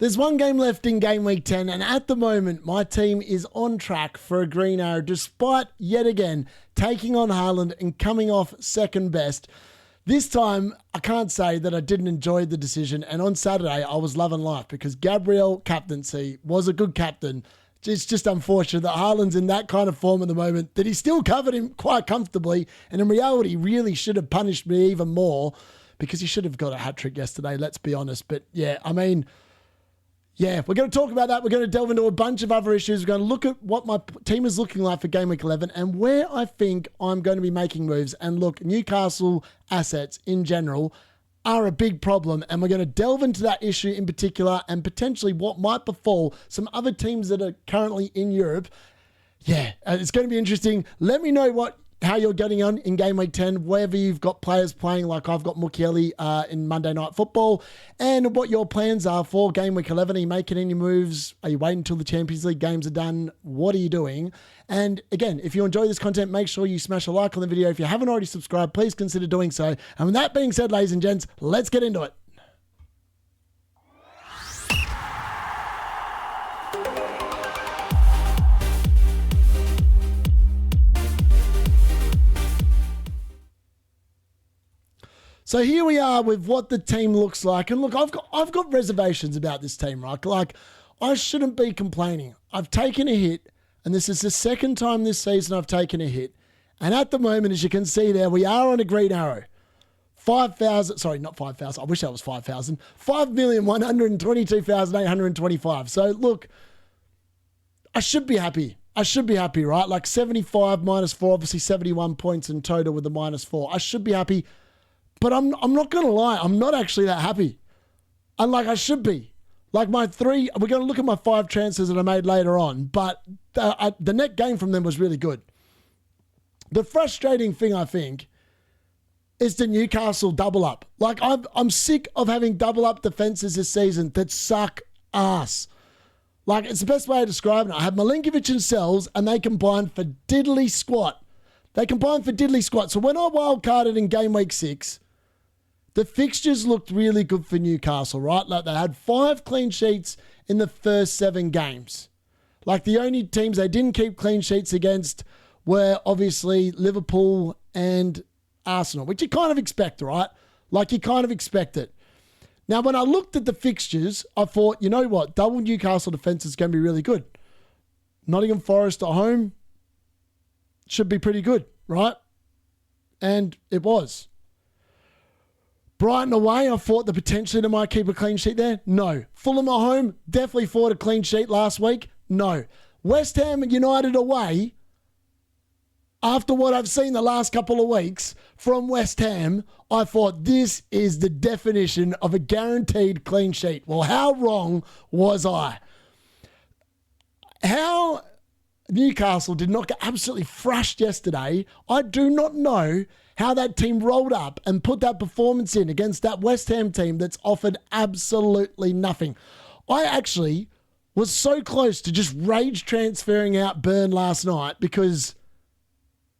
There's one game left in Game Week 10, and at the moment, my team is on track for a green arrow, despite, yet again, taking on Haaland and coming off second best. This time, I can't say that I didn't enjoy the decision, and on Saturday, I was loving life because GABRIEL captaincy was a good captain. It's just unfortunate that Haaland's in that kind of form at the moment, that he still covered him quite comfortably, and in reality, really should have punished me even more because he should have got a hat-trick yesterday, let's be honest. But yeah, I mean... yeah, we're going to talk about that. We're going to delve into a bunch of other issues. We're going to look at what my team is looking like for Game Week 11 and where I think I'm going to be making moves. And look, Newcastle assets in general are a big problem. And we're going to delve into that issue in particular and potentially what might befall some other teams that are currently in Europe. Yeah, it's going to be interesting. Let me know how you're getting on in Game Week 10, wherever you've got players playing, like I've got Mukiele in Monday Night Football, and what your plans are for Game Week 11. Are you making any moves? Are you waiting until the Champions League games are done? What are you doing? And again, if you enjoy this content, make sure you smash a like on the video. If you haven't already subscribed, please consider doing so. And with that being said, ladies and gents, let's get into it. So here we are with what the team looks like. And look, I've got reservations about this team, right? Like, I shouldn't be complaining. I've taken a hit, and this is the second time this season I've taken a hit. And at the moment, as you can see there, we are on a green arrow. 5,000, sorry, not 5,000. I wish that was 5,000. 5,122,825. So look, I should be happy. I should be happy, right? Like 75 minus 4, obviously 71 points in total with the minus 4. I should be happy. But I'm not going to lie, I'm not actually that happy. Unlike I should be. Like we're going to look at my 5 transfers that I made later on, but the net gain from them was really good. The frustrating thing, I think, is the Newcastle double up. Like I'm sick of having double up defenses this season that suck ass. Like, it's the best way to describe it. I have Milinkovic and Sells, and they combine for diddly squat. So when I wildcarded in Game Week 6, the fixtures looked really good for Newcastle, right? Like, they had 5 clean sheets in the first 7 games. Like, the only teams they didn't keep clean sheets against were obviously Liverpool and Arsenal, which you kind of expect, right? Like, you kind of expect it. Now, when I looked at the fixtures, I thought, you know what? Double Newcastle defence is going to be really good. Nottingham Forest at home should be pretty good, right? And it was. Brighton away, I thought that potentially they might keep a clean sheet there. No. Fulham at home, definitely thought a clean sheet last week. No. West Ham United away, after what I've seen the last couple of weeks from West Ham, I thought this is the definition of a guaranteed clean sheet. Well, how wrong was I? How Newcastle did not get absolutely thrashed yesterday, I do not know how that team rolled up and put that performance in against that West Ham team that's offered absolutely nothing. I actually was so close to just rage transferring out Burn last night because,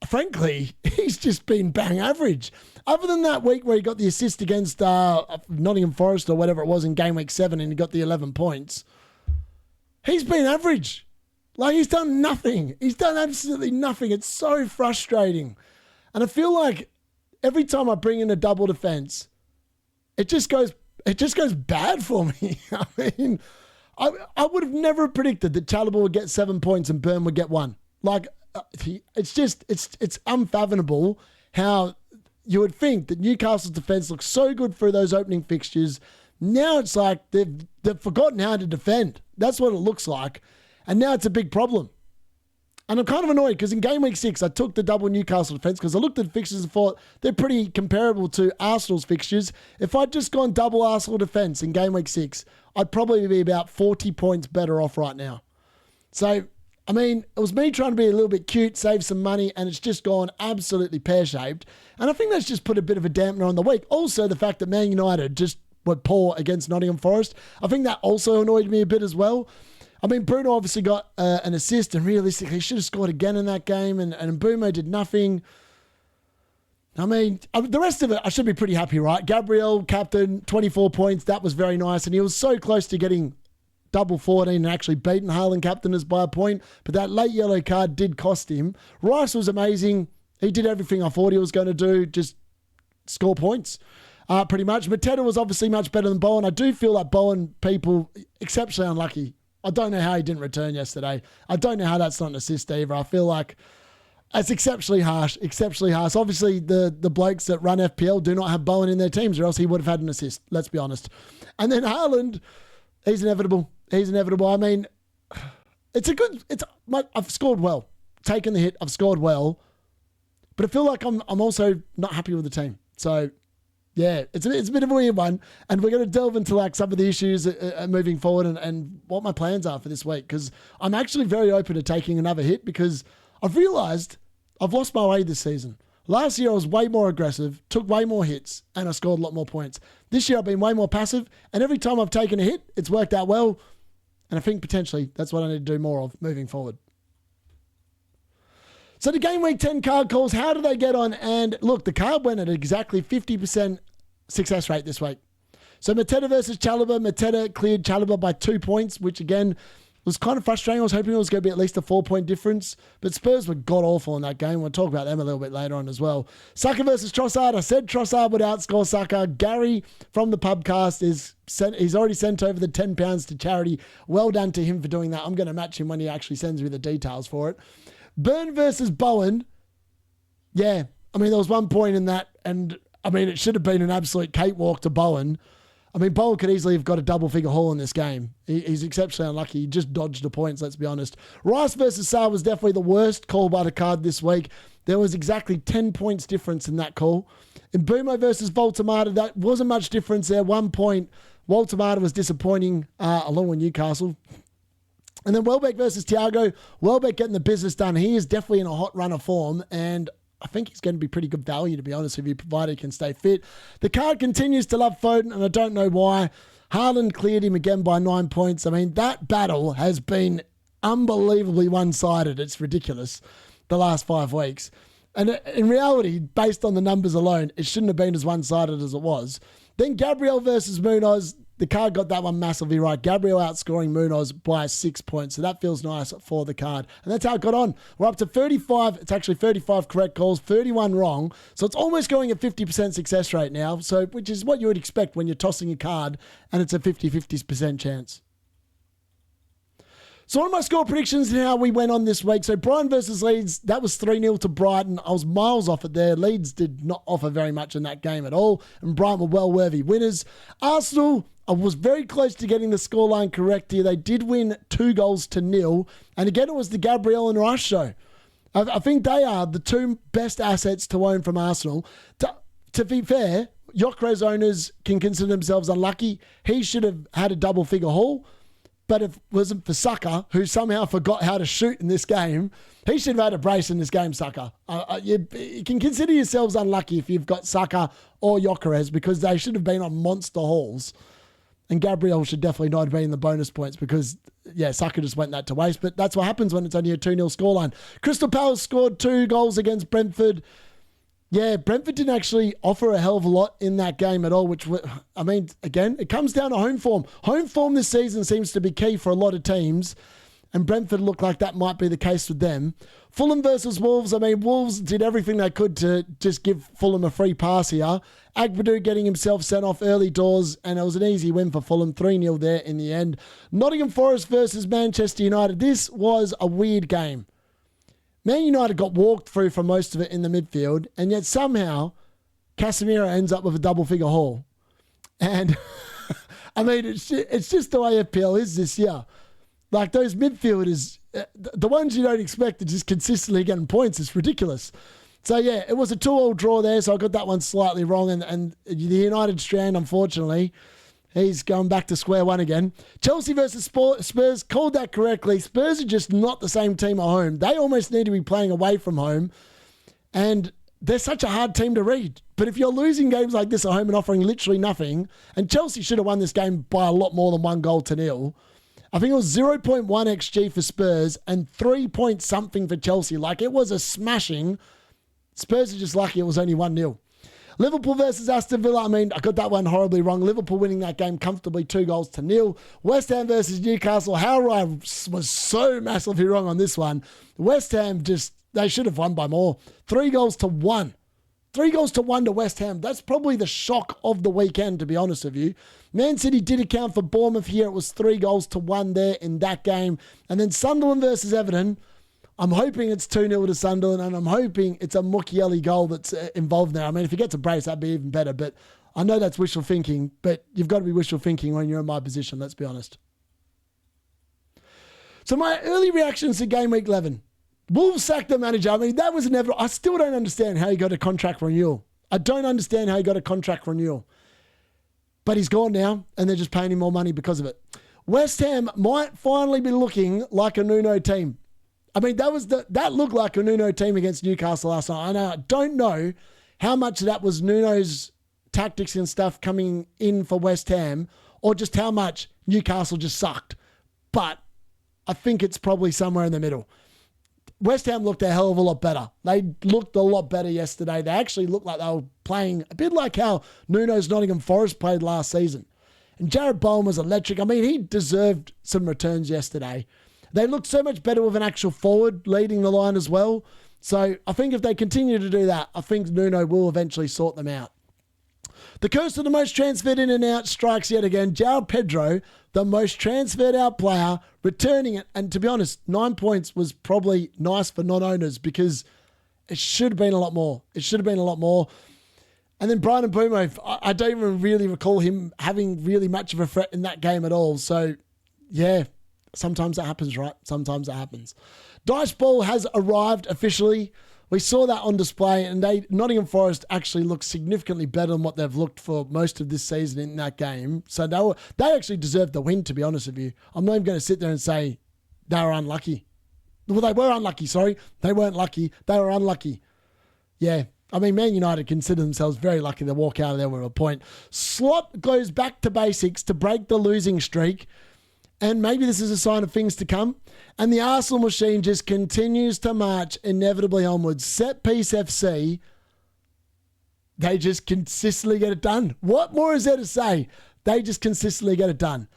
frankly, he's just been bang average. Other than that week where he got the assist against Nottingham Forest or whatever it was in Game Week 7 and he got the 11 points, he's been average. Like, he's done nothing. He's done absolutely nothing. It's so frustrating. And I feel like every time I bring in a double defense, it just goes bad for me. I mean, I would have never predicted that Chalobah would get 7 points and Burn would get 1. Like, it's unfathomable how you would think that Newcastle's defense looks so good for those opening fixtures. Now it's like they've forgotten how to defend. That's what it looks like. And now it's a big problem. And I'm kind of annoyed because in Game Week 6, I took the double Newcastle defence because I looked at the fixtures and thought they're pretty comparable to Arsenal's fixtures. If I'd just gone double Arsenal defence in Game Week 6, I'd probably be about 40 points better off right now. So, I mean, it was me trying to be a little bit cute, save some money, and it's just gone absolutely pear-shaped. And I think that's just put a bit of a dampener on the week. Also, the fact that Man United just were poor against Nottingham Forest, I think that also annoyed me a bit as well. I mean, Bruno obviously got an assist, and realistically, he should have scored again in that game, and Mbeumo did nothing. I mean, the rest of it, I should be pretty happy, right? GABRIEL, captain, 24 points. That was very nice, and he was so close to getting double 14 and actually beaten Haaland captainers by a point, but that late yellow card did cost him. Rice was amazing. He did everything I thought he was going to do, just score points. Pretty much. Mateta was obviously much better than Bowen. I do feel like Bowen people exceptionally unlucky. I don't know how he didn't return yesterday. I don't know how that's not an assist either. I feel like it's exceptionally harsh. Obviously, the blokes that run FPL do not have Bowen in their teams, or else he would have had an assist. Let's be honest. And then Haaland, he's inevitable. I mean, I've scored well. Taken the hit, I've scored well. But I feel like I'm also not happy with the team. So, yeah, it's a bit of a weird one. And we're going to delve into like some of the issues moving forward and what my plans are for this week. Because I'm actually very open to taking another hit because I've realised I've lost my way this season. Last year I was way more aggressive, took way more hits, and I scored a lot more points. This year I've been way more passive, and every time I've taken a hit, it's worked out well. And I think potentially that's what I need to do more of moving forward. So the Game Week 10 card calls, how do they get on? And look, the card went at exactly 50% success rate this week. So Mateta versus Chalobah. Mateta cleared Chalobah by 2 points, which again was kind of frustrating. I was hoping it was going to be at least a 4-point difference. But Spurs were god-awful in that game. We'll talk about them a little bit later on as well. Saka versus Trossard. I said Trossard would outscore Saka. Gary from the pubcast he's already sent over the £10 to charity. Well done to him for doing that. I'm going to match him when he actually sends me the details for it. Burn versus Bowen. Yeah, I mean, there was 1 point in that, and I mean, it should have been an absolute cakewalk to Bowen. I mean, Bowen could easily have got a double-figure haul in this game. He's exceptionally unlucky. He just dodged the points, let's be honest. Rice versus Sarr was definitely the worst call by the card this week. There was exactly 10 points difference in that call. In Bumo versus Voltamata, that wasn't much difference there. 1 point. Voltamata was disappointing, along with Newcastle. And then Welbeck versus Thiago. Welbeck getting the business done. He is definitely in a hot run of form, and I think he's going to be pretty good value, to be honest, if you provided he can stay fit. The card continues to love Foden, and I don't know why. Haaland cleared him again by 9 points. I mean, that battle has been unbelievably one-sided. It's ridiculous, the last 5 weeks. And in reality, based on the numbers alone, it shouldn't have been as one-sided as it was. Then Gabriel versus Munoz. The card got that one massively right. Gabriel outscoring Munoz by 6 points. So that feels nice for the card. And that's how it got on. We're up to 35. It's actually 35 correct calls, 31 wrong. So it's almost going at 50% success rate now. So, which is what you would expect when you're tossing a card and it's a 50% chance. So on my score predictions and how we went on this week. So Brighton versus Leeds, that was 3-0 to Brighton. I was miles off it there. Leeds did not offer very much in that game at all. And Brighton were well-worthy winners. Arsenal, I was very close to getting the scoreline correct here. They did win 2-0. And again, it was the Gabriel and Rice show. I think they are the two best assets to own from Arsenal. To be fair, Gyökeres owners can consider themselves unlucky. He should have had a double-figure haul. But if it wasn't for Saka, who somehow forgot how to shoot in this game, he should have had a brace in this game, Saka. You can consider yourselves unlucky if you've got Saka or Gyökeres because they should have been on monster hauls. And Gabriel should definitely not have been in the bonus points because, yeah, Saka just went that to waste. But that's what happens when it's only a 2-0 scoreline. Crystal Palace scored 2 goals against Brentford. Yeah, Brentford didn't actually offer a hell of a lot in that game at all, which, I mean, again, it comes down to home form. Home form this season seems to be key for a lot of teams, and Brentford looked like that might be the case with them. Fulham versus Wolves. I mean, Wolves did everything they could to just give Fulham a free pass here. Agbadou getting himself sent off early doors, and it was an easy win for Fulham, 3-0 there in the end. Nottingham Forest versus Manchester United. This was a weird game. Man United got walked through for most of it in the midfield, and yet somehow Casemiro ends up with a double-figure haul. And, I mean, it's just the way FPL is this year. Like, those midfielders, the ones you don't expect are just consistently getting points. It's ridiculous. So, yeah, it was a 2-2 draw there, so I got that one slightly wrong. And the United strand, unfortunately, he's going back to square one again. Chelsea versus Spurs, called that correctly. Spurs are just not the same team at home. They almost need to be playing away from home. And they're such a hard team to read. But if you're losing games like this at home and offering literally nothing, and Chelsea should have won this game by a lot more than 1-0. I think it was 0.1 XG for Spurs and 3 point something for Chelsea. Like, it was a smashing. Spurs are just lucky it was only 1-0. Liverpool versus Aston Villa. I mean, I got that one horribly wrong. Liverpool winning that game comfortably 2-0. West Ham versus Newcastle. How I was so massively wrong on this one. West Ham they should have won by more. 3-1. 3-1 to West Ham. That's probably the shock of the weekend, to be honest with you. Man City did account for Bournemouth here. It was 3-1 there in that game. And then Sunderland versus Everton. I'm hoping it's 2-0 to Sunderland, and I'm hoping it's a Mukiele goal that's involved there. I mean, if he gets a brace, that'd be even better. But I know that's wishful thinking, but you've got to be wishful thinking when you're in my position, let's be honest. So my early reactions to Game Week 11. Wolves sacked the manager. I mean, that was inevitable. I still don't understand how he got a contract renewal. I don't understand how he got a contract renewal. But he's gone now, and they're just paying him more money because of it. West Ham might finally be looking like a Nuno team. I mean, that looked like a Nuno team against Newcastle last night. I don't know how much of that was Nuno's tactics and stuff coming in for West Ham, or just how much Newcastle just sucked. But I think it's probably somewhere in the middle. West Ham looked a hell of a lot better. They looked a lot better yesterday. They actually looked like they were playing a bit like how Nuno's Nottingham Forest played last season. And Jared Bowen was electric. I mean, he deserved some returns yesterday. They looked so much better with an actual forward leading the line as well. So I think if they continue to do that, I think Nuno will eventually sort them out. The curse of the most transferred in and out strikes yet again. João Pedro, the most transferred out player, returning it. And to be honest, 9 points was probably nice for non-owners because it should have been a lot more. And then Brian Mbeumo, I don't even really recall him having really much of a threat in that game at all. So, yeah. Sometimes it happens, right? Sometimes it happens. Dice Ball has arrived officially. We saw that on display, and Nottingham Forest actually looked significantly better than what they've looked for most of this season in that game. So they actually deserved the win, to be honest with you. I'm not even going to sit there and say they were unlucky. Well, they were unlucky, sorry. They weren't lucky. They were unlucky. Yeah. I mean, Man United consider themselves very lucky to walk out of there with a point. Slot goes back to basics to break the losing streak. And maybe this is a sign of things to come. And the Arsenal machine just continues to march inevitably onwards. Set piece FC, they just consistently get it done. What more is there to say? They just consistently get it done.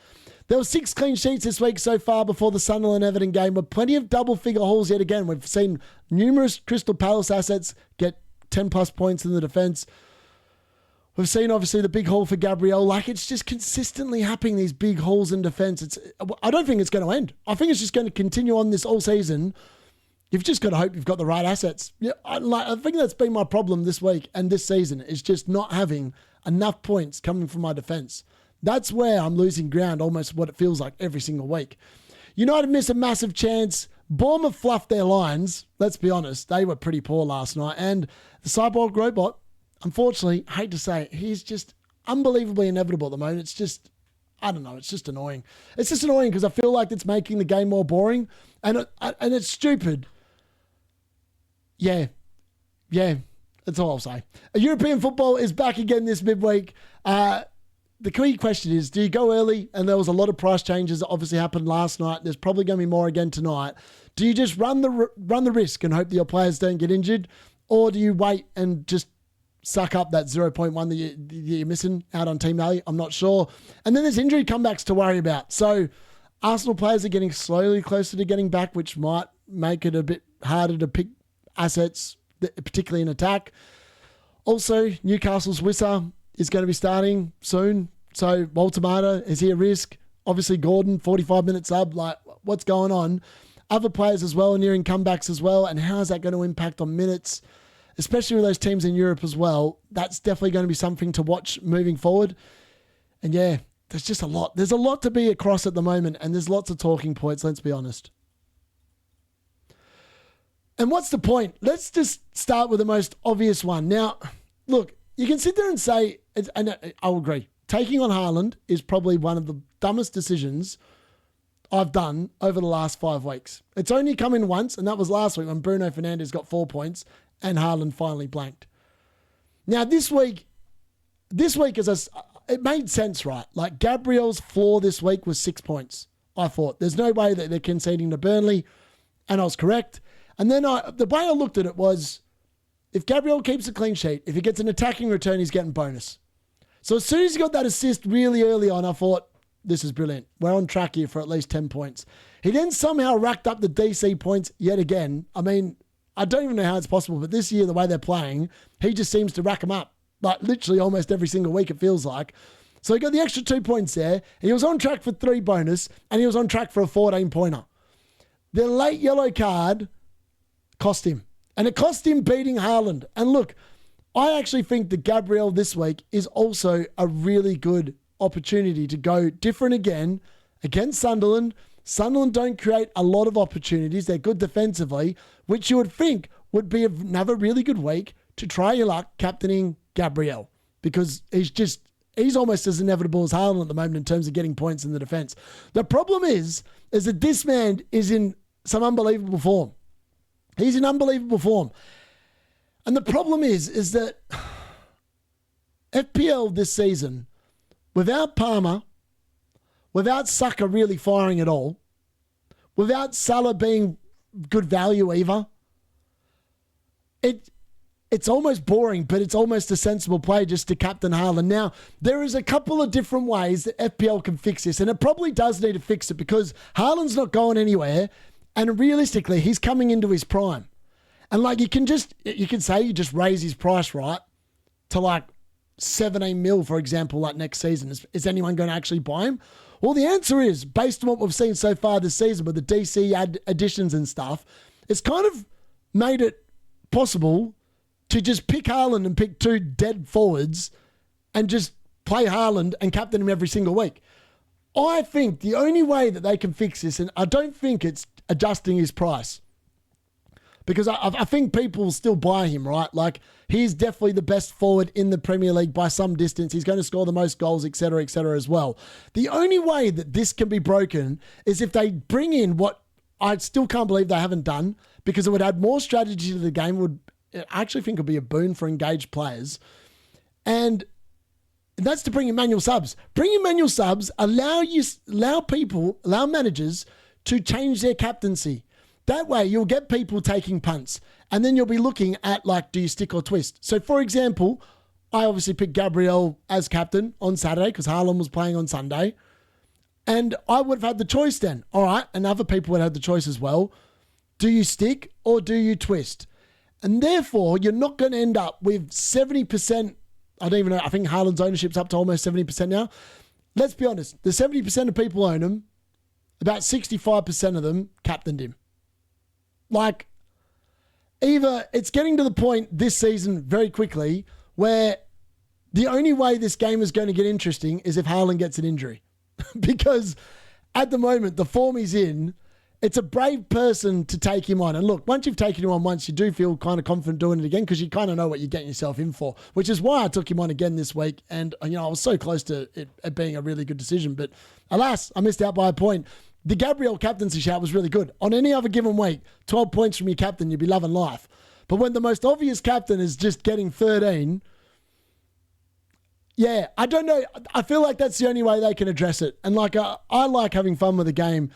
There were 6 clean sheets this week so far before the Sunderland-Everton game, with plenty of double-figure hauls yet again. We've seen numerous Crystal Palace assets get 10-plus points in the defence. We've seen, obviously, the big haul for Gabriel. Like, it's just consistently happening, these big hauls in defence. I don't think it's going to end. I think it's just going to continue on this all season. You've just got to hope you've got the right assets. Yeah, I think that's been my problem this week and this season, is just not having enough points coming from my defence. That's where I'm losing ground, almost what it feels like every single week. United miss a massive chance. Bournemouth fluffed their lines. Let's be honest, they were pretty poor last night. And the Cyborg Robot, unfortunately, I hate to say it, he's just unbelievably inevitable at the moment. It's just, I don't know, it's just annoying. It's just annoying because I feel like it's making the game more boring, and it's stupid. Yeah, that's all I'll say. European football is back again this midweek. The key question is, do you go early? And there was a lot of price changes that obviously happened last night. There's probably going to be more again tonight. Do you just run the risk and hope that your players don't get injured? Or do you wait and just suck up that 0.1 that you're missing out on team value? I'm not sure. And then there's injury comebacks to worry about. So Arsenal players are getting slowly closer to getting back, which might make it a bit harder to pick assets, particularly in attack. Also, Newcastle's Wissa is going to be starting soon. So Walter Mata, is he a risk? Obviously Gordon, 45-minute sub. Like, what's going on? Other players as well are nearing comebacks as well. And how is that going to impact on minutes? Especially with those teams in Europe as well. That's definitely going to be something to watch moving forward. And yeah, there's just a lot. There's a lot to be across at the moment. And there's lots of talking points, let's be honest. And what's the point? Let's just start with the most obvious one. Now, look, you can sit there and say, and I'll agree, taking on Haaland is probably one of the dumbest decisions I've done over the last 5 weeks. It's only come in once, and that was last week when Bruno Fernandes got 4 points and Haaland finally blanked. Now, this week it made sense, right? Like, Gabriel's floor this week was 6 points. I thought, there's no way that they're conceding to Burnley, and I was correct. And then the way I looked at it was, if Gabriel keeps a clean sheet, if he gets an attacking return, he's getting bonus. So as soon as he got that assist really early on, I thought, this is brilliant. We're on track here for at least 10 points. He then somehow racked up the DC points yet again. I mean, I don't even know how it's possible, but this year, the way they're playing, he just seems to rack them up. Like literally almost every single week, it feels like. So he got the extra 2 points there. He was on track for 3 bonus, and he was on track for a 14-pointer. The late yellow card cost him. And it cost him beating Haaland. And look, I actually think that Gabriel this week is also a really good opportunity to go different again against Sunderland. Sunderland don't create a lot of opportunities. They're good defensively, which you would think would be another really good week to try your luck captaining Gabriel, because he's almost as inevitable as Haaland at the moment in terms of getting points in the defense. The problem is that this man is in some unbelievable form. He's in unbelievable form. And the problem is that FPL this season, without Palmer, without Saka really firing at all, without Salah being good value either, it's almost boring, but it's almost a sensible play just to captain Haaland. Now, there is a couple of different ways that FPL can fix this, and it probably does need to fix it because Haaland's not going anywhere, and realistically, he's coming into his prime. And like you can say you just raise his price, right, to like 17 mil, for example, like next season. Is anyone going to actually buy him? Well, the answer is, based on what we've seen so far this season with the DC additions and stuff, it's kind of made it possible to just pick Haaland and pick 2 dead forwards and just play Haaland and captain him every single week. I think the only way that they can fix this, and I don't think it's adjusting his price, because I think people still buy him, right? Like, he's definitely the best forward in the Premier League by some distance. He's going to score the most goals, et cetera, as well. The only way that this can be broken is if they bring in what I still can't believe they haven't done, because it would add more strategy to the game. I actually think it would be a boon for engaged players. And that's to bring in manual subs. Bring in manual subs, allow managers to change their captaincy. That way you'll get people taking punts, and then you'll be looking at, like, do you stick or twist? So, for example, I obviously picked Gabriel as captain on Saturday because Haaland was playing on Sunday, and I would have had the choice then. All right, and other people would have the choice as well. Do you stick or do you twist? And therefore, you're not going to end up with 70%. I don't even know. I think Haaland's ownership's up to almost 70% now. Let's be honest. The 70% of people own him. About 65% of them captained him. Like, either it's getting to the point this season very quickly where the only way this game is going to get interesting is if Haaland gets an injury. Because at the moment, the form he's in, it's a brave person to take him on. And look, once you've taken him on once, you do feel kind of confident doing it again because you kind of know what you're getting yourself in for, which is why I took him on again this week. And, I was so close to it being a really good decision. But alas, I missed out by a point. The Gabriel captaincy shout was really good. On any other given week, 12 points from your captain, you'd be loving life. But when the most obvious captain is just getting 13, yeah, I don't know. I feel like that's the only way they can address it. And like, I like having fun with the game.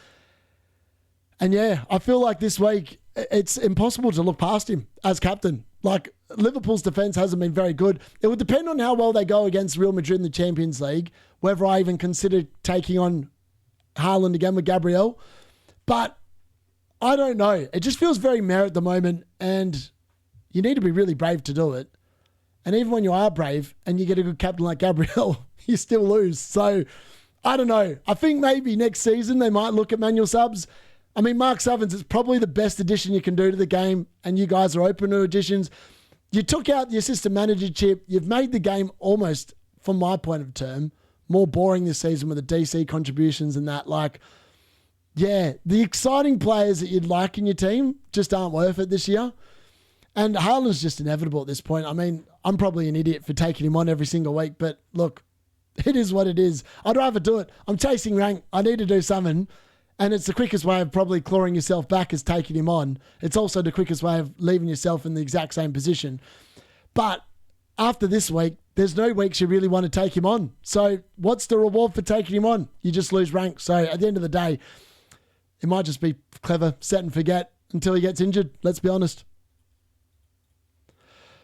And yeah, I feel like this week, it's impossible to look past him as captain. Like, Liverpool's defence hasn't been very good. It would depend on how well they go against Real Madrid in the Champions League, whether I even consider taking on Haaland again with Gabriel. But I don't know. It just feels very meh at the moment, and you need to be really brave to do it. And even when you are brave and you get a good captain like Gabriel, you still lose. So, I don't know. I think maybe next season they might look at manual subs. I mean, Mark Summons is probably the best addition you can do to the game, and you guys are open to additions. You took out the assistant manager chip. You've made the game almost, from my point of term, more boring this season with the DC contributions and that. Like, yeah, the exciting players that you'd like in your team just aren't worth it this year. And Haaland's just inevitable at this point. I mean, I'm probably an idiot for taking him on every single week, but look, it is what it is. I'd rather do it. I'm chasing rank. I need to do something. And it's the quickest way of probably clawing yourself back is taking him on. It's also the quickest way of leaving yourself in the exact same position. But after this week, there's no weeks you really want to take him on. So what's the reward for taking him on? You just lose rank. So at the end of the day, it might just be clever, set and forget until he gets injured. Let's be honest.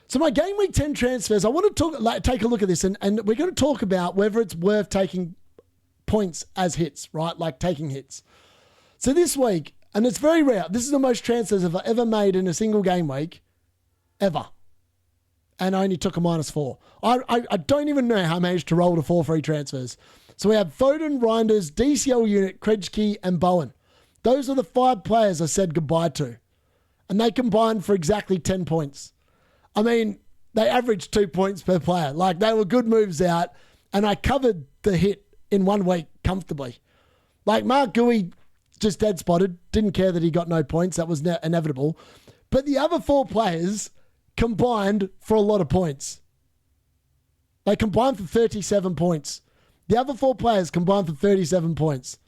So my game week 10 transfers, I want to take a look at this, and we're going to talk about whether it's worth taking points as hits, right? Like taking hits. So this week, and it's very rare, this is the most transfers I've ever made in a single game week, ever. And I only took a -4. I don't even know how I managed to roll to 4 free transfers. So we have Foden, Reinders, DCL Unit, Krejci, and Bowen. Those are the 5 players I said goodbye to. And they combined for exactly 10 points. I mean, they averaged 2 points per player. Like, they were good moves out, and I covered the hit in 1 week comfortably. Like, Mark Gui just dead spotted, didn't care that he got no points. That was inevitable. But the other 4 players combined for a lot of points. They combined for 37 points. The other 4 players combined for 37 points.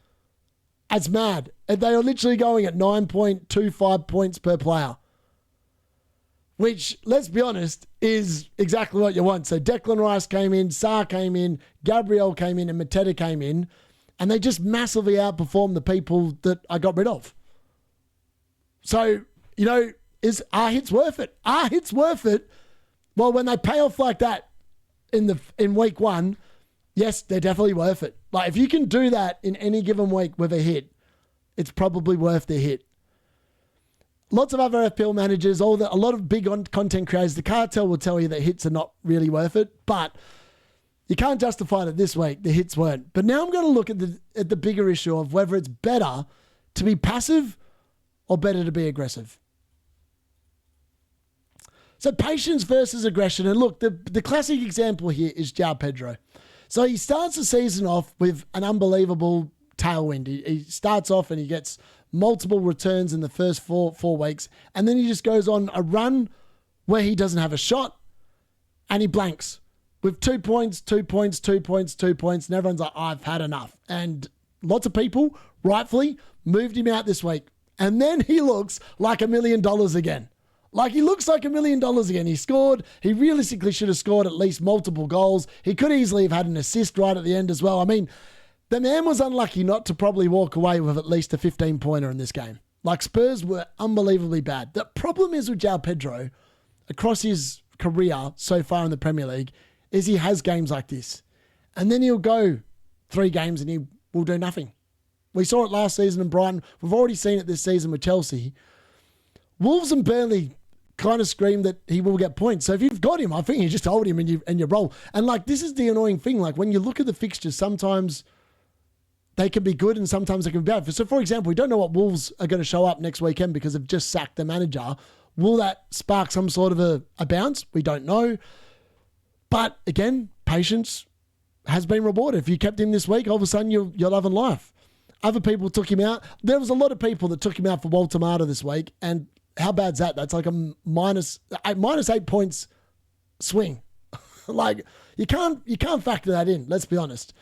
That's mad. And they are literally going at 9.25 points per player. Which, let's be honest, is exactly what you want. So Declan Rice came in, Sarr came in, Gabriel came in, and Mateta came in. And they just massively outperformed the people that I got rid of. So, you know, are hits worth it? Are hits worth it? Well, when they pay off like that in week 1, yes, they're definitely worth it. Like, if you can do that in any given week with a hit, it's probably worth the hit. Lots of other FPL managers, a lot of big content creators, the cartel will tell you that hits are not really worth it, but you can't justify that this week the hits weren't. But now I'm going to look at the bigger issue of whether it's better to be passive or better to be aggressive. So patience versus aggression. And look, the classic example here is João Pedro. So he starts the season off with an unbelievable tailwind. He starts off and he gets multiple returns in the first four weeks. And then he just goes on a run where he doesn't have a shot and he blanks with 2 points, 2 points, 2 points, 2 points. And everyone's like, I've had enough. And lots of people, rightfully, moved him out this week. And then he looks like $1 million again. Like, he looks like $1 million again. He scored. He realistically should have scored at least multiple goals. He could easily have had an assist right at the end as well. I mean, the man was unlucky not to probably walk away with at least a 15-pointer in this game. Like, Spurs were unbelievably bad. The problem is with João Pedro, across his career so far in the Premier League, is he has games like this. And then he'll go 3 games and he will do nothing. We saw it last season in Brighton. We've already seen it this season with Chelsea. Wolves and Burnley kind of scream that he will get points. So if you've got him, I think you just hold him and you roll. And like, this is the annoying thing. Like, when you look at the fixtures, sometimes they can be good and sometimes they can be bad. So for example, we don't know what Wolves are going to show up next weekend because they've just sacked the manager. Will that spark some sort of a bounce? We don't know. But again, patience has been rewarded. If you kept him this week, all of a sudden you're loving life. Other people took him out. There was a lot of people that took him out for Walter Mata this week, and how bad's that? That's like a minus 8 points swing. Like, you can't factor that in, let's be honest.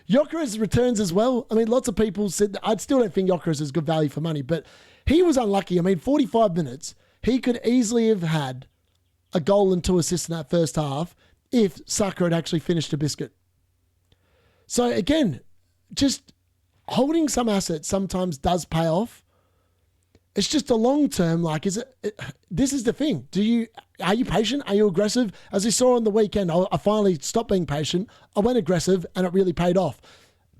Gyökeres returns as well. I mean, lots of people said that. I still don't think Gyökeres is good value for money, but he was unlucky. I mean, 45 minutes, he could easily have had a goal and 2 assists in that first half if Saka had actually finished a biscuit. So again, just holding some assets sometimes does pay off. It's just a long term, like, this is the thing. Are you patient? Are you aggressive? As we saw on the weekend, I finally stopped being patient. I went aggressive and it really paid off.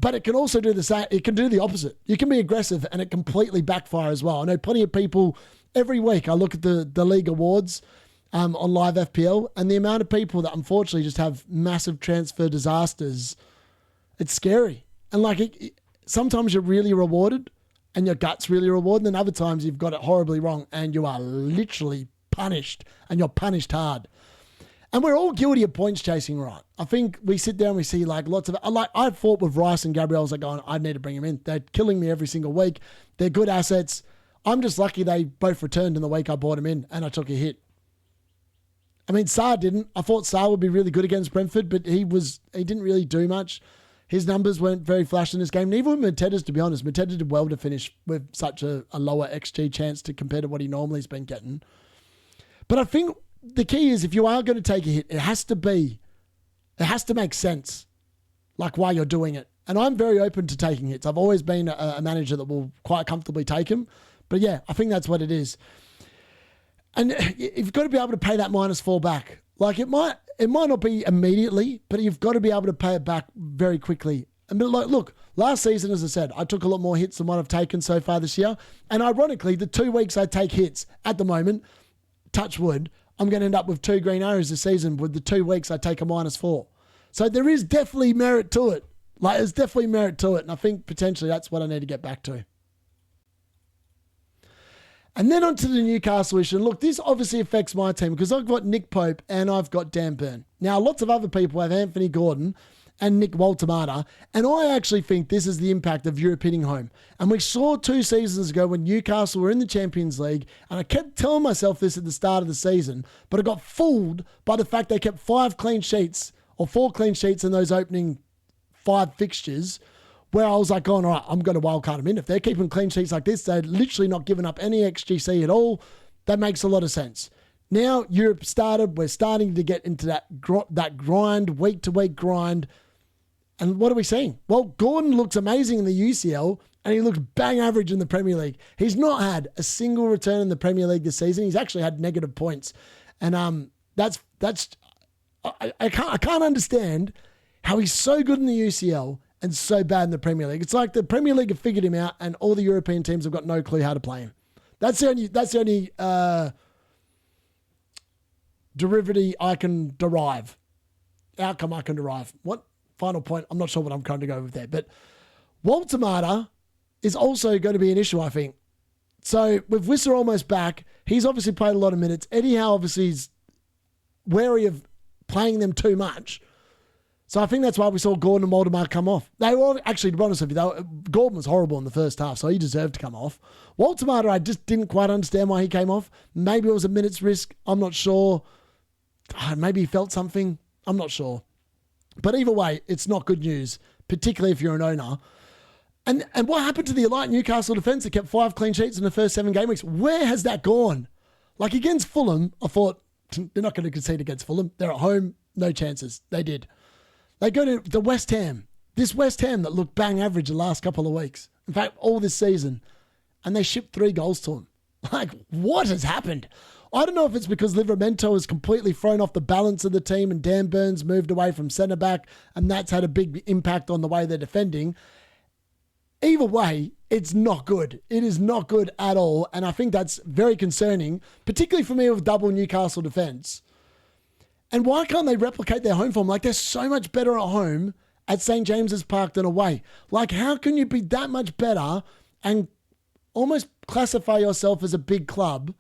But it can also do the same. It can do the opposite. You can be aggressive and it completely backfire as well. I know plenty of people, every week I look at the league awards on live FPL, and the amount of people that unfortunately just have massive transfer disasters, it's scary. And like, sometimes you're really rewarded and your gut's really rewarded, and other times you've got it horribly wrong and you are literally punished, and you're punished hard. And we're all guilty of points chasing, right? I think we sit down and we see like lots of, like, I fought with Rice and Gabriel. I was like, oh, I need to bring him in. They're killing me every single week. They're good assets. I'm just lucky they both returned in the week I bought him in and I took a hit. I mean, Sarr didn't. I thought Sarr would be really good against Brentford, but he didn't really do much. His numbers weren't very flash in this game. Neither were Mateta's, to be honest. Mateta did well to finish with such a lower XG chance to compare to what he normally has been getting. But I think the key is, if you are going to take a hit, it has to make sense, like, why you're doing it. And I'm very open to taking hits. I've always been a manager that will quite comfortably take them. But yeah, I think that's what it is. And you've got to be able to pay that -4 back. Like it might not be immediately, but you've got to be able to pay it back very quickly. And look, last season, as I said, I took a lot more hits than what I've taken so far this year. And ironically, the 2 weeks I take hits at the moment, touch wood, I'm going to end up with 2 green arrows this season with the 2 weeks I take a -4. So there is definitely merit to it. Like there's definitely merit to it. And I think potentially that's what I need to get back to. And then on to the Newcastle issue. And look, this obviously affects my team because I've got Nick Pope and I've got Dan Burn. Now, lots of other people have Anthony Gordon and Nick Waltemata. And I actually think this is the impact of Europe hitting home. And we saw 2 seasons ago when Newcastle were in the Champions League, and I kept telling myself this at the start of the season, but I got fooled by the fact they kept 5 clean sheets or 4 clean sheets in those opening 5 fixtures, where I was like, all right, I'm going to wildcard them in. If they're keeping clean sheets like this, they're literally not giving up any XGC at all. That makes a lot of sense. Now Europe started, we're starting to get into that grind, week-to-week grind. And what are we seeing? Well, Gordon looks amazing in the UCL and he looks bang average in the Premier League. He's not had a single return in the Premier League this season. He's actually had negative points. And I can't understand how he's so good in the UCL and so bad in the Premier League. It's like the Premier League have figured him out and all the European teams have got no clue how to play him. That's the only derivative I can derive. Outcome I can derive. What? Final point. I'm not sure what I'm trying to go with there. But Waltemata is also going to be an issue, I think. So with Wissa almost back, he's obviously played a lot of minutes. Eddie Howe obviously is wary of playing them too much. So I think that's why we saw Gordon and Waltemata come off. They were actually, to be honest with you, Gordon was horrible in the first half, so he deserved to come off. Waltemata, I just didn't quite understand why he came off. Maybe it was a minute's risk. I'm not sure. Maybe he felt something. I'm not sure. But either way, it's not good news, particularly if you're an owner. And what happened to the elite Newcastle defence that kept 5 clean sheets in the first 7 game weeks? Where has that gone? Like against Fulham, I thought, they're not going to concede against Fulham. They're at home, no chances. They did. They go to the West Ham. This West Ham that looked bang average the last couple of weeks. In fact, all this season. And they shipped 3 goals to them. Like, what has happened? I don't know if it's because Livramento has completely thrown off the balance of the team and Dan Burns moved away from centre-back and that's had a big impact on the way they're defending. Either way, it's not good. It is not good at all. And I think that's very concerning, particularly for me with double Newcastle defence. And why can't they replicate their home form? Like, they're so much better at home at St. James's Park than away. Like, how can you be that much better and almost classify yourself as a big club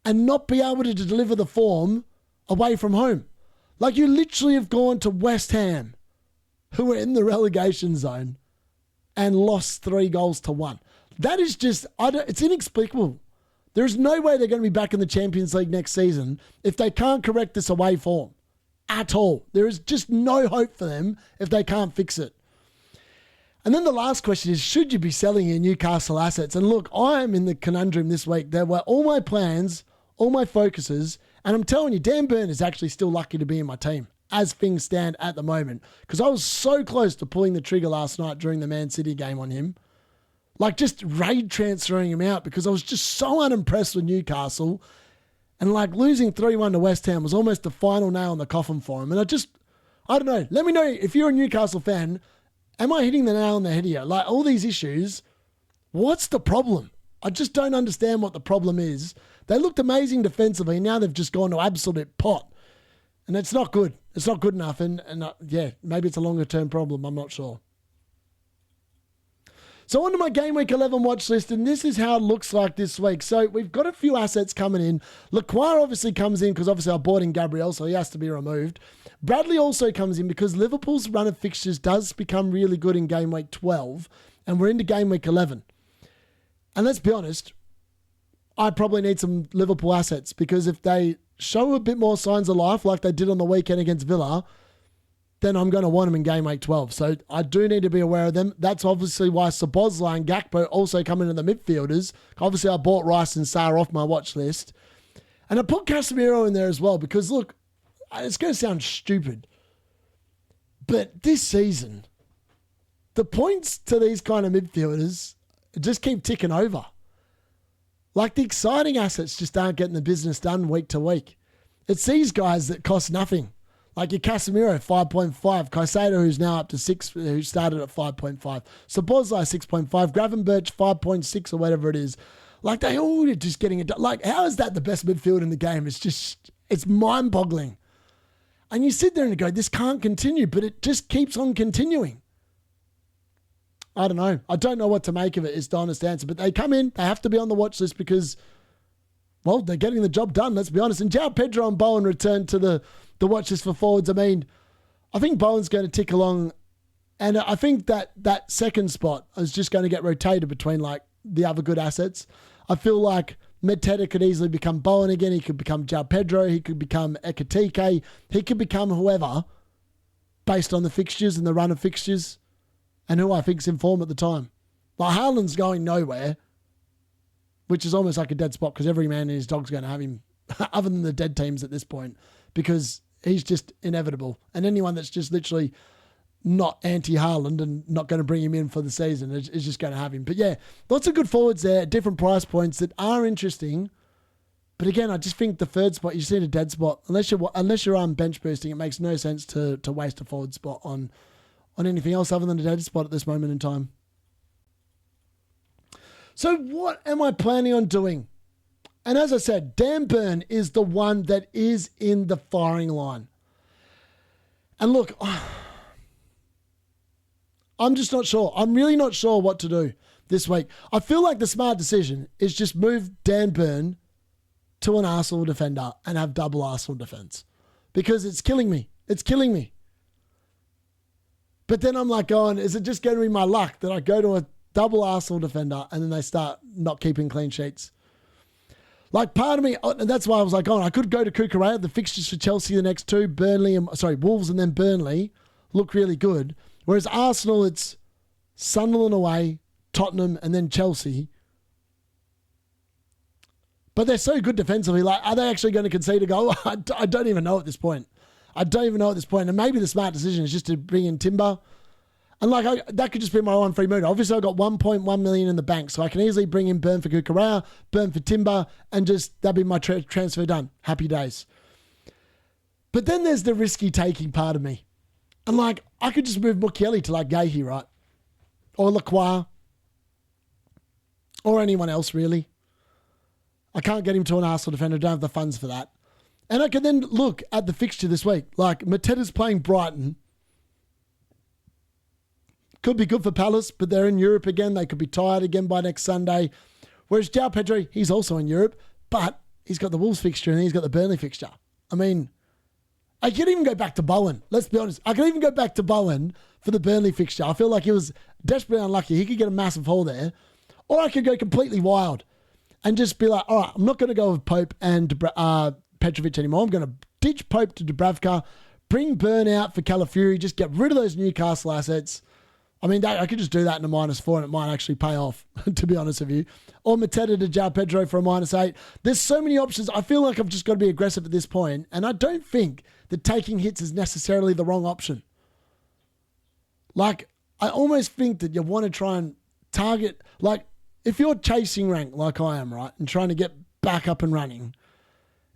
and not be able to deliver the form away from home? Like, you literally have gone to West Ham, who are in the relegation zone, and lost 3-1. That is just, it's inexplicable. There's no way they're going to be back in the Champions League next season if they can't correct this away form at all. There is just no hope for them if they can't fix it. And then the last question is, should you be selling your Newcastle assets? And look, I am in the conundrum this week. There were all my plans, all my focuses, and I'm telling you, Dan Burn is actually still lucky to be in my team as things stand at the moment, because I was so close to pulling the trigger last night during the Man City game on him. Like, just raid transferring him out because I was just so unimpressed with Newcastle. And like losing 3-1 to West Ham was almost the final nail in the coffin for him. And I don't know. Let me know if you're a Newcastle fan, am I hitting the nail on the head here? Like, all these issues, what's the problem? I just don't understand what the problem is. They looked amazing defensively. Now they've just gone to absolute pot. And it's not good. It's not good enough. And maybe it's a longer term problem. I'm not sure. So on to my Game Week 11 watch list, and this is how it looks like this week. So we've got a few assets coming in. Lacroix obviously comes in because obviously I bought in Gabriel, so he has to be removed. Bradley also comes in because Liverpool's run of fixtures does become really good in Game Week 12, and we're into Game Week 11. And let's be honest, I probably need some Liverpool assets because if they show a bit more signs of life like they did on the weekend against Villa, then I'm going to want them in Game Week 12. So I do need to be aware of them. That's obviously why Szoboszlai and Gakpo also come into the midfielders. Obviously, I bought Rice and Sarr off my watch list. And I put Casemiro in there as well because, look, it's going to sound stupid, but this season, the points to these kind of midfielders just keep ticking over. Like the exciting assets just aren't getting the business done week to week. It's these guys that cost nothing. Like your Casemiro, 5.5. Caicedo, who's now up to 6, who started at 5.5. Szoboszlai, 6.5. Gravenberch, 5.6 or whatever it is. Like they all are just getting it done. Like how is that the best midfield in the game? It's mind-boggling. And you sit there and go, this can't continue, but it just keeps on continuing. I don't know. I don't know what to make of it is the honest answer. But they come in, they have to be on the watch list because, well, they're getting the job done, let's be honest. And João Pedro and Bowen return to the watch list for forwards. I mean, I think Bowen's going to tick along. And I think that second spot is just going to get rotated between like the other good assets. I feel like Mateta could easily become Bowen again. He could become João Pedro. He could become Ekitike. He could become whoever based on the fixtures and the run of fixtures and who I think's in form at the time. Like Haaland's going nowhere, which is almost like a dead spot because every man and his dog's going to have him other than the dead teams at this point because he's just inevitable. And anyone that's just literally not anti-Haaland and not going to bring him in for the season is just going to have him. But yeah, lots of good forwards there at different price points that are interesting. But again, I just think the third spot, you just need a dead spot. Unless you're on bench boosting, it makes no sense to waste a forward spot on anything else other than a dead spot at this moment in time. So what am I planning on doing? And as I said, Dan Burn is the one that is in the firing line. And look, I'm just not sure. I'm really not sure what to do this week. I feel like the smart decision is just move Dan Burn to an Arsenal defender and have double Arsenal defense because it's killing me. It's killing me. But then I'm like going, is it just going to be my luck that I go to a double Arsenal defender and then they start not keeping clean sheets? Like part of me, and that's why I was like, oh, I could go to Kukurea. The fixtures for Chelsea the next two, Wolves and then Burnley look really good. Whereas Arsenal, it's Sunderland away, Tottenham, and then Chelsea. But they're so good defensively. Like, are they actually going to concede a goal? I don't even know at this point. And maybe the smart decision is just to bring in Timber. And like that could just be my one free move. Obviously, I've got 1.1 million in the bank, so I can easily bring in Burn for Kukurea, Burn for Timber, and just that'd be my transfer done. Happy days. But then there's the risky taking part of me. And like, I could just move Mukiele to like Gahi, right? Or Lacroix. Or anyone else, really. I can't get him to an Arsenal defender. I don't have the funds for that. And I can then look at the fixture this week. Like, Mateta's playing Brighton. Could be good for Palace, but they're in Europe again. They could be tired again by next Sunday. Whereas João Pedro, he's also in Europe, but he's got the Wolves fixture and he's got the Burnley fixture. I mean, I could even go back to Bowen. Let's be honest. I could even go back to Bowen for the Burnley fixture. I feel like he was desperately unlucky. He could get a massive haul there. Or I could go completely wild and just be like, all right, I'm not going to go with Pope and Petrovic anymore. I'm going to ditch Pope to Dubravka, bring Burn out for Calafiori, just get rid of those Newcastle assets. I mean, I could just do that in a -4 and it might actually pay off, to be honest with you. Or Mateta to João Pedro for a -8. There's so many options. I feel like I've just got to be aggressive at this point, and I don't think that taking hits is necessarily the wrong option. Like, I almost think that you want to try and target, like, if you're chasing rank like I am, right, and trying to get back up and running,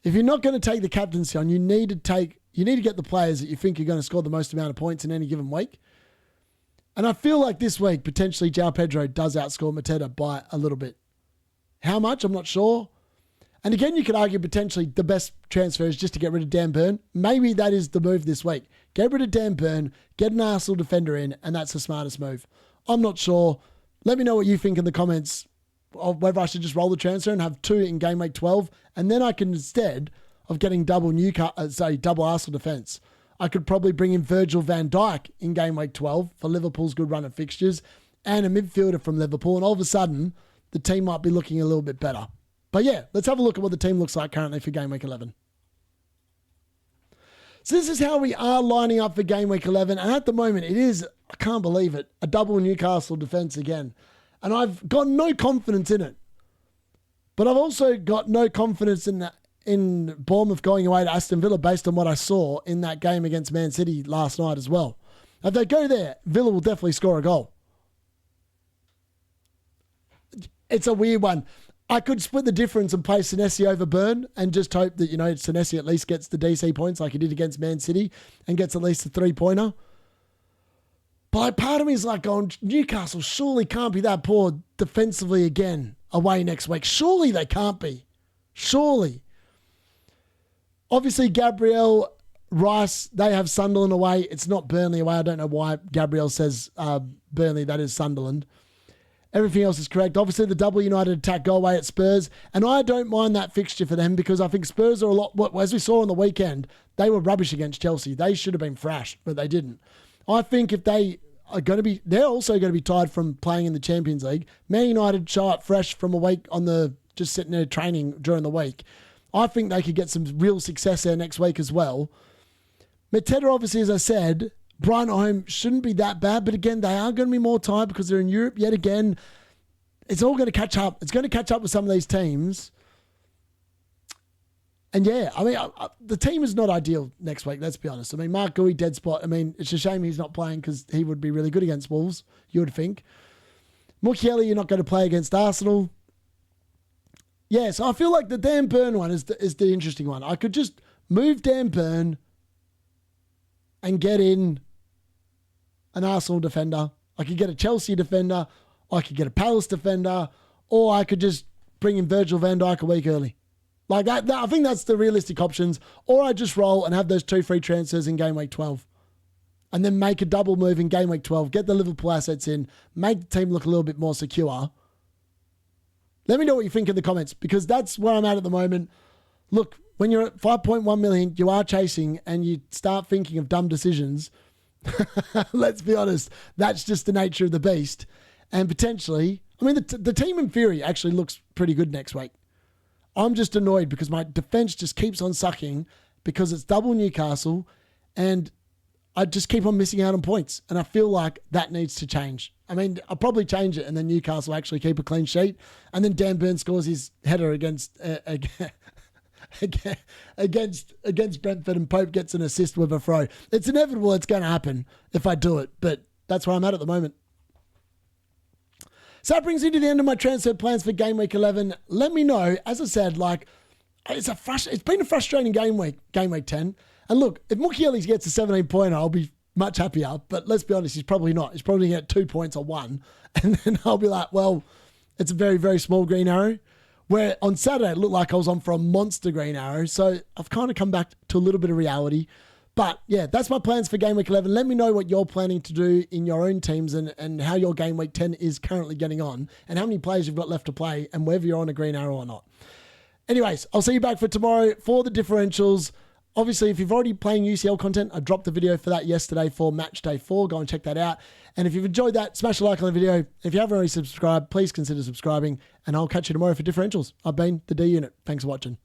if you're not going to take the captaincy on, you need to get the players that you think are going to score the most amount of points in any given week. And I feel like this week, potentially, João Pedro does outscore Mateta by a little bit. How much? I'm not sure. And again, you could argue potentially the best transfer is just to get rid of Dan Burn. Maybe that is the move this week. Get rid of Dan Burn, get an Arsenal defender in, and that's the smartest move. I'm not sure. Let me know what you think in the comments of whether I should just roll the transfer and have 2 in game week 12, and then I can, instead of getting double Arsenal defence, I could probably bring in Virgil van Dijk in game week 12 for Liverpool's good run of fixtures and a midfielder from Liverpool. And all of a sudden, the team might be looking a little bit better. But yeah, let's have a look at what the team looks like currently for game week 11. So this is how we are lining up for game week 11. And at the moment, it is, I can't believe it, a double Newcastle defence again. And I've got no confidence in it. But I've also got no confidence in Bournemouth going away to Aston Villa based on what I saw in that game against Man City last night as well. If they go there, Villa will definitely score a goal. It's a weird one. I could split the difference and play Senesi over Burn and just hope that, Senesi at least gets the DC points like he did against Man City and gets at least a 3-pointer. But part of me is like going, Newcastle surely can't be that poor defensively again away next week. Surely they can't be. Surely. Obviously, Gabriel, Rice, they have Sunderland away. It's not Burnley away. I don't know why Gabriel says Burnley. That is Sunderland. Everything else is correct. Obviously, the double United attack go away at Spurs. And I don't mind that fixture for them because I think Spurs are a lot, as we saw on the weekend, they were rubbish against Chelsea. They should have been thrashed, but they didn't. I think if they are going to be, they're also going to be tired from playing in the Champions League. Man United show up fresh from a week on the, just sitting there training during the week. I think they could get some real success there next week as well. Mateta, obviously, as I said, Brighton at home shouldn't be that bad, but again, they are going to be more tired because they're in Europe yet again. It's all going to catch up. It's going to catch up with some of these teams. And yeah, I mean, the team is not ideal next week, let's be honest. I mean, Mark Gui, dead spot. I mean, it's a shame he's not playing because he would be really good against Wolves, you would think. Mukiele, you're not going to play against Arsenal. Yeah, so I feel like the Dan Burn one is the interesting one. I could just move Dan Burn and get in an Arsenal defender. I could get a Chelsea defender. I could get a Palace defender. Or I could just bring in Virgil van Dijk a week early. Like that, I think that's the realistic options. Or I just roll and have those 2 free transfers in game week 12. And then make a double move in game week 12. Get the Liverpool assets in. Make the team look a little bit more secure. Let me know what you think in the comments because that's where I'm at the moment. Look, when you're at 5.1 million, you are chasing and you start thinking of dumb decisions. Let's be honest. That's just the nature of the beast. And potentially, I mean, the team in theory actually looks pretty good next week. I'm just annoyed because my defense just keeps on sucking because it's double Newcastle and I just keep on missing out on points. And I feel like that needs to change. I mean, I'll probably change it and then Newcastle actually keep a clean sheet. And then Dan Burn scores his header against Brentford and Pope gets an assist with a throw. It's inevitable it's going to happen if I do it. But that's where I'm at the moment. So that brings me to the end of my transfer plans for Game Week 11. Let me know. As I said, it's been a frustrating game week 10. And look, if Mukiele gets a 17-pointer, I'll be much happier. But let's be honest, he's probably not. He's probably going to get 2 points or 1. And then I'll be like, well, it's a very, very small green arrow. Where on Saturday, it looked like I was on for a monster green arrow. So I've kind of come back to a little bit of reality. But yeah, that's my plans for Game Week 11. Let me know what you're planning to do in your own teams and how your Game Week 10 is currently getting on and how many players you've got left to play and whether you're on a green arrow or not. Anyways, I'll see you back for tomorrow for the differentials. Obviously, if you've already playing UCL content, I dropped a video for that yesterday for Match Day 4. Go and check that out. And if you've enjoyed that, smash a like on the video. If you haven't already subscribed, please consider subscribing. And I'll catch you tomorrow for differentials. I've been the D-Unit. Thanks for watching.